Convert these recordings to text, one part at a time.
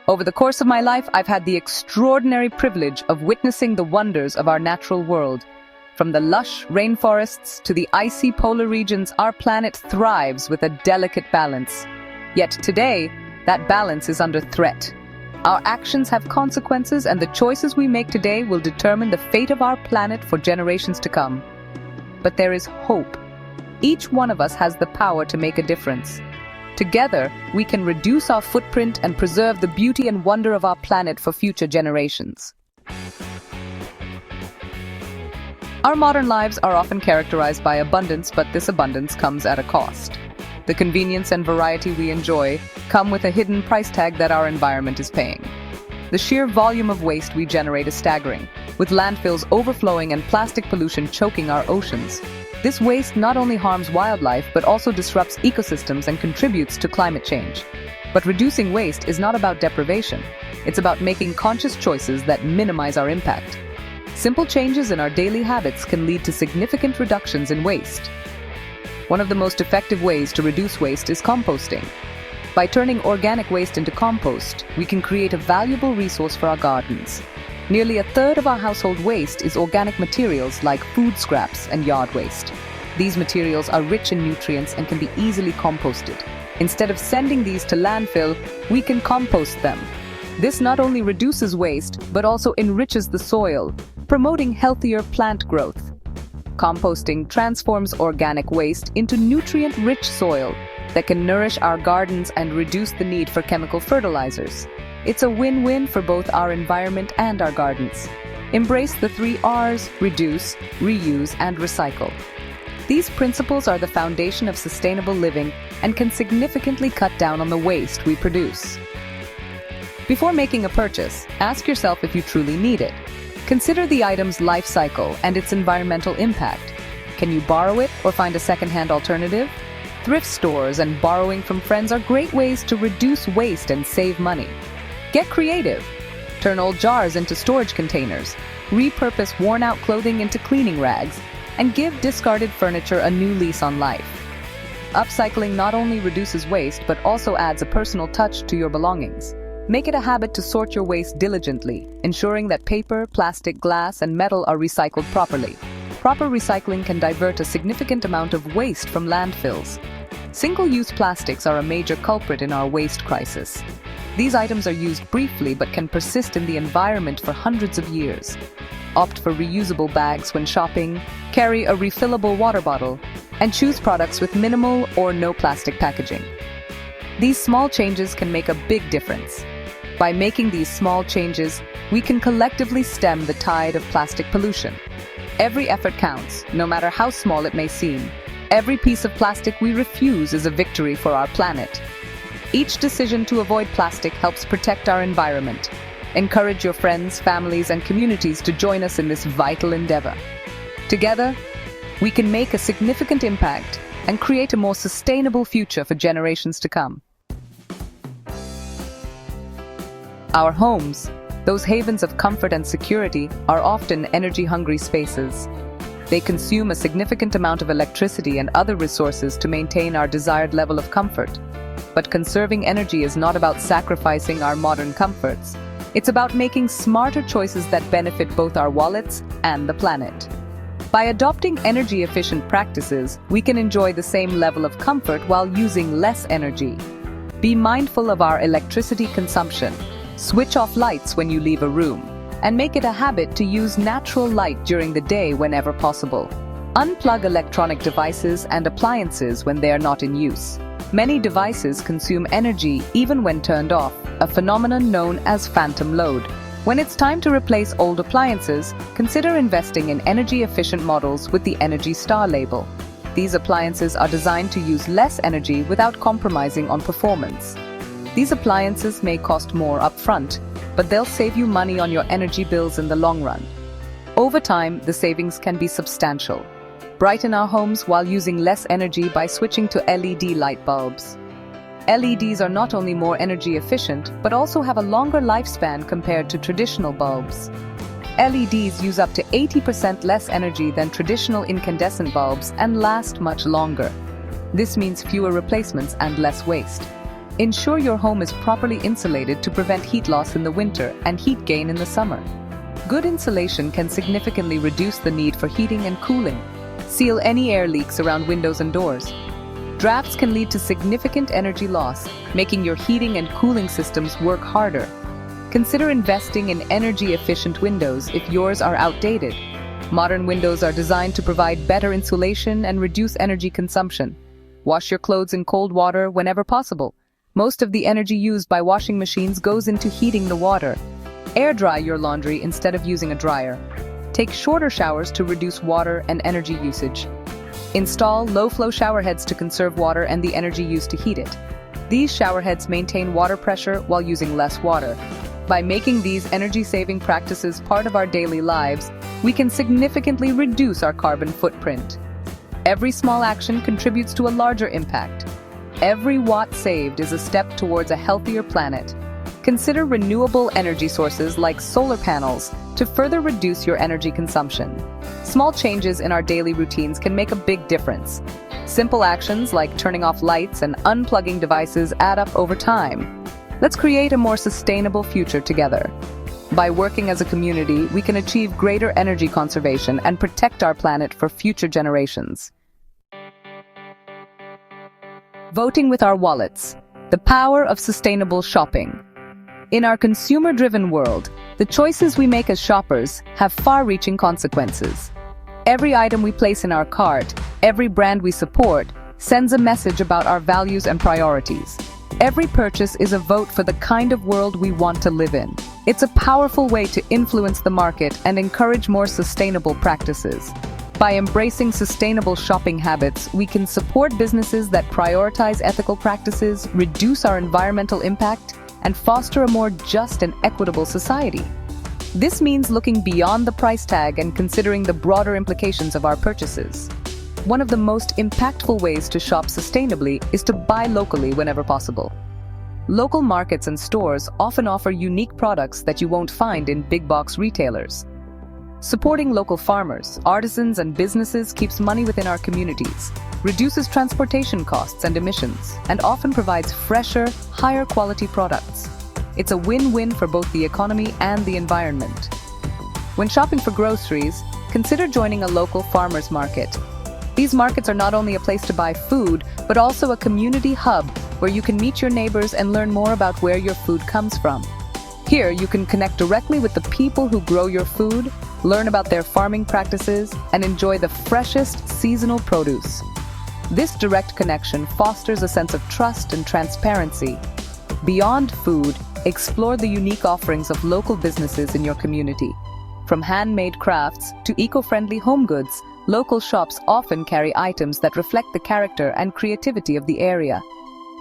Over the course of my life, I've had the extraordinary privilege of witnessing the wonders of our natural world. From the lush rainforests to the icy polar regions, our planet thrives with a delicate balance. Yet today, that balance is under threat. Our actions have consequences, and the choices we make today will determine the fate of our planet for generations to come. But there is hope. Each one of us has the power to make a difference. Together, we can reduce our footprint and preserve the beauty and wonder of our planet for future generations. Our modern lives are often characterized by abundance, but this abundance comes at a cost. The convenience and variety we enjoy come with a hidden price tag that our environment is paying. The sheer volume of waste we generate is staggering, with landfills overflowing and plastic pollution choking our oceans. This waste not only harms wildlife, but also disrupts ecosystems and contributes to climate change. But reducing waste is not about deprivation. It's about making conscious choices that minimize our impact. Simple changes in our daily habits can lead to significant reductions in waste. One of the most effective ways to reduce waste is composting. By turning organic waste into compost, we can create a valuable resource for our gardens. Nearly a third of our household waste is organic materials like food scraps and yard waste. These materials are rich in nutrients and can be easily composted. Instead of sending these to landfill, we can compost them. This not only reduces waste, but also enriches the soil, promoting healthier plant growth. Composting transforms organic waste into nutrient-rich soil that can nourish our gardens and reduce the need for chemical fertilizers. It's a win-win for both our environment and our gardens. Embrace the 3 R's: reduce, reuse, and recycle. These principles are the foundation of sustainable living and can significantly cut down on the waste we produce. Before making a purchase, ask yourself if you truly need it. Consider the item's life cycle and its environmental impact. Can you borrow it or find a second-hand alternative? Thrift stores and borrowing from friends are great ways to reduce waste and save money. Get creative. Turn old jars into storage containers, repurpose worn-out clothing into cleaning rags, and give discarded furniture a new lease on life. Upcycling not only reduces waste, but also adds a personal touch to your belongings. Make it a habit to sort your waste diligently, ensuring that paper, plastic, glass, and metal are recycled properly. Proper recycling can divert a significant amount of waste from landfills. Single-use plastics are a major culprit in our waste crisis. These items are used briefly but can persist in the environment for hundreds of years. Opt for reusable bags when shopping, carry a refillable water bottle, and choose products with minimal or no plastic packaging. These small changes can make a big difference. By making these small changes, we can collectively stem the tide of plastic pollution. Every effort counts, no matter how small it may seem. Every piece of plastic we refuse is a victory for our planet. Each decision to avoid plastic helps protect our environment. Encourage your friends, families, and communities to join us in this vital endeavor. Together, we can make a significant impact and create a more sustainable future for generations to come. Our homes, those havens of comfort and security, are often energy-hungry spaces. They consume a significant amount of electricity and other resources to maintain our desired level of comfort. But conserving energy is not about sacrificing our modern comforts. It's about making smarter choices that benefit both our wallets and the planet. By adopting energy-efficient practices, we can enjoy the same level of comfort while using less energy. Be mindful of our electricity consumption. Switch off lights when you leave a room, and make it a habit to use natural light during the day whenever possible. Unplug electronic devices and appliances when they are not in use. Many devices consume energy even when turned off, a phenomenon known as phantom load. When it's time to replace old appliances, consider investing in energy-efficient models with the Energy Star label. These appliances are designed to use less energy without compromising on performance. These appliances may cost more upfront, but they'll save you money on your energy bills in the long run. Over time, the savings can be substantial. Brighten our homes while using less energy by switching to LED light bulbs. LEDs are not only more energy efficient, but also have a longer lifespan compared to traditional bulbs. LEDs use up to 80% less energy than traditional incandescent bulbs and last much longer. This means fewer replacements and less waste. Ensure your home is properly insulated to prevent heat loss in the winter and heat gain in the summer. Good insulation can significantly reduce the need for heating and cooling. Seal any air leaks around windows and doors. Drafts can lead to significant energy loss, making your heating and cooling systems work harder. Consider investing in energy-efficient windows if yours are outdated. Modern windows are designed to provide better insulation and reduce energy consumption. Wash your clothes in cold water whenever possible. Most of the energy used by washing machines goes into heating the water. Air dry your laundry instead of using a dryer. Take shorter showers to reduce water and energy usage. Install low-flow shower heads to conserve water and the energy used to heat it. These shower heads maintain water pressure while using less water. By making these energy-saving practices part of our daily lives, we can significantly reduce our carbon footprint. Every small action contributes to a larger impact. Every watt saved is a step towards a healthier planet. Consider renewable energy sources like solar panels to further reduce your energy consumption. Small changes in our daily routines can make a big difference. Simple actions like turning off lights and unplugging devices add up over time. Let's create a more sustainable future together. By working as a community, we can achieve greater energy conservation and protect our planet for future generations. Voting with our wallets. The power of sustainable shopping. In our consumer-driven world, the choices we make as shoppers have far-reaching consequences. Every item we place in our cart, every brand we support, sends a message about our values and priorities. Every purchase is a vote for the kind of world we want to live in. It's a powerful way to influence the market and encourage more sustainable practices. By embracing sustainable shopping habits, we can support businesses that prioritize ethical practices, reduce our environmental impact, and foster a more just and equitable society. This means looking beyond the price tag and considering the broader implications of our purchases. One of the most impactful ways to shop sustainably is to buy locally whenever possible. Local markets and stores often offer unique products that you won't find in big-box retailers. Supporting local farmers, artisans, and businesses keeps money within our communities, reduces transportation costs and emissions, and often provides fresher, higher-quality products. It's a win-win for both the economy and the environment. When shopping for groceries, consider joining a local farmers market. These markets are not only a place to buy food, but also a community hub where you can meet your neighbors and learn more about where your food comes from. Here, you can connect directly with the people who grow your food, learn about their farming practices, and enjoy the freshest seasonal produce. This direct connection fosters a sense of trust and transparency. Beyond food, explore the unique offerings of local businesses in your community. From handmade crafts to eco-friendly home goods, local shops often carry items that reflect the character and creativity of the area.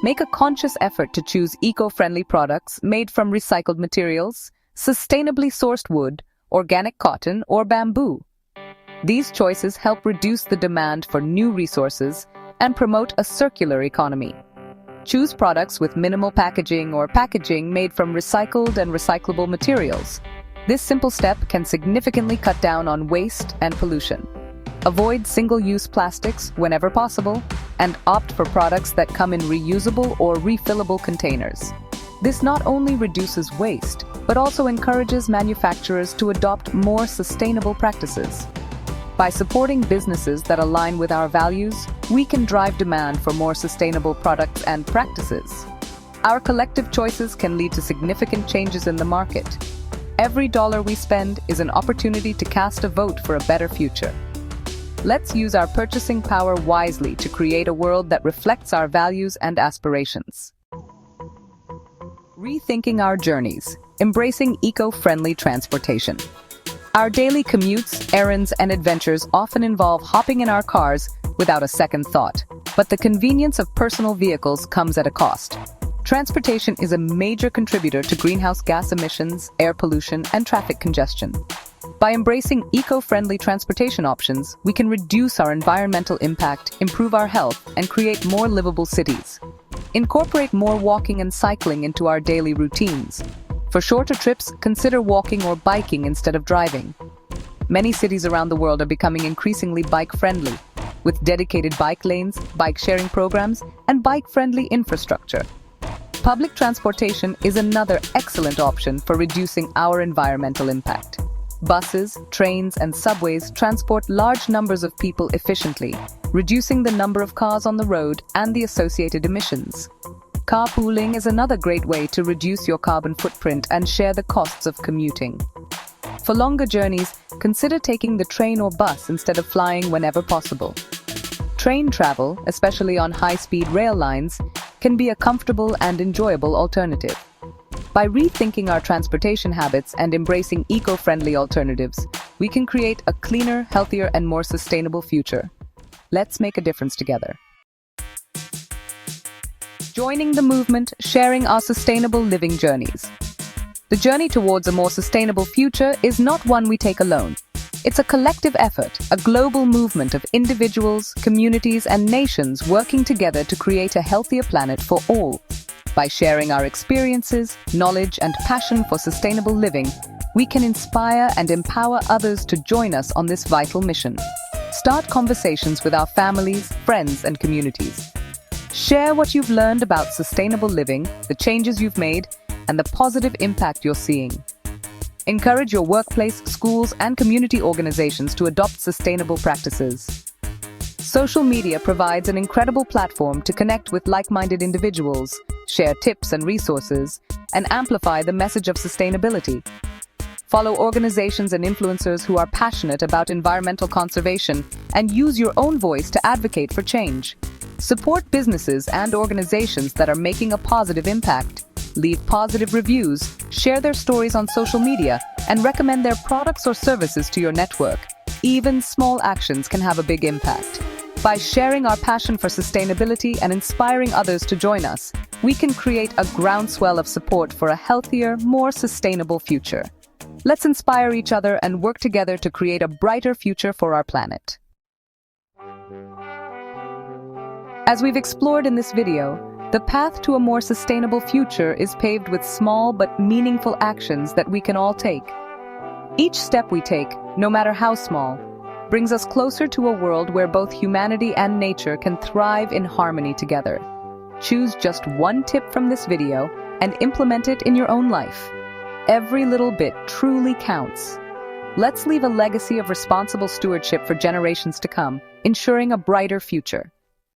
Make a conscious effort to choose eco-friendly products made from recycled materials, sustainably sourced wood, organic cotton, or bamboo. These choices help reduce the demand for new resources and promote a circular economy. Choose products with minimal packaging or packaging made from recycled and recyclable materials. This simple step can significantly cut down on waste and pollution. Avoid single-use plastics whenever possible, and opt for products that come in reusable or refillable containers. This not only reduces waste, but also encourages manufacturers to adopt more sustainable practices. By supporting businesses that align with our values, we can drive demand for more sustainable products and practices. Our collective choices can lead to significant changes in the market. Every dollar we spend is an opportunity to cast a vote for a better future. Let's use our purchasing power wisely to create a world that reflects our values and aspirations. Rethinking our journeys, embracing eco-friendly transportation. Our daily commutes, errands, and adventures often involve hopping in our cars without a second thought, but the convenience of personal vehicles comes at a cost. Transportation is a major contributor to greenhouse gas emissions, air pollution, and traffic congestion. By embracing eco-friendly transportation options, we can reduce our environmental impact, improve our health, and create more livable cities. Incorporate more walking and cycling into our daily routines. For shorter trips, consider walking or biking instead of driving. Many cities around the world are becoming increasingly bike-friendly, with dedicated bike lanes, bike-sharing programs, and bike-friendly infrastructure. Public transportation is another excellent option for reducing our environmental impact. Buses, trains, and subways transport large numbers of people efficiently, reducing the number of cars on the road and the associated emissions. Carpooling is another great way to reduce your carbon footprint and share the costs of commuting. For longer journeys, consider taking the train or bus instead of flying whenever possible. Train travel, especially on high-speed rail lines, can be a comfortable and enjoyable alternative. By rethinking our transportation habits and embracing eco-friendly alternatives, we can create a cleaner, healthier, and more sustainable future. Let's make a difference together. Joining the movement, sharing our sustainable living journeys. The journey towards a more sustainable future is not one we take alone. It's a collective effort, a global movement of individuals, communities, and nations working together to create a healthier planet for all. By sharing our experiences, knowledge, and passion for sustainable living, we can inspire and empower others to join us on this vital mission. Start conversations with our families, friends, and communities. Share what you've learned about sustainable living, the changes you've made, and the positive impact you're seeing. Encourage your workplace, schools, and community organizations to adopt sustainable practices. Social media provides an incredible platform to connect with like-minded individuals, share tips and resources, and amplify the message of sustainability. Follow organizations and influencers who are passionate about environmental conservation and use your own voice to advocate for change. Support businesses and organizations that are making a positive impact. Leave positive reviews, share their stories on social media, and recommend their products or services to your network. Even small actions can have a big impact. By sharing our passion for sustainability and inspiring others to join us, we can create a groundswell of support for a healthier, more sustainable future. Let's inspire each other and work together to create a brighter future for our planet. As we've explored in this video, the path to a more sustainable future is paved with small but meaningful actions that we can all take. Each step we take, no matter how small, brings us closer to a world where both humanity and nature can thrive in harmony together. Choose just one tip from this video and implement it in your own life. Every little bit truly counts. Let's leave a legacy of responsible stewardship for generations to come, ensuring a brighter future.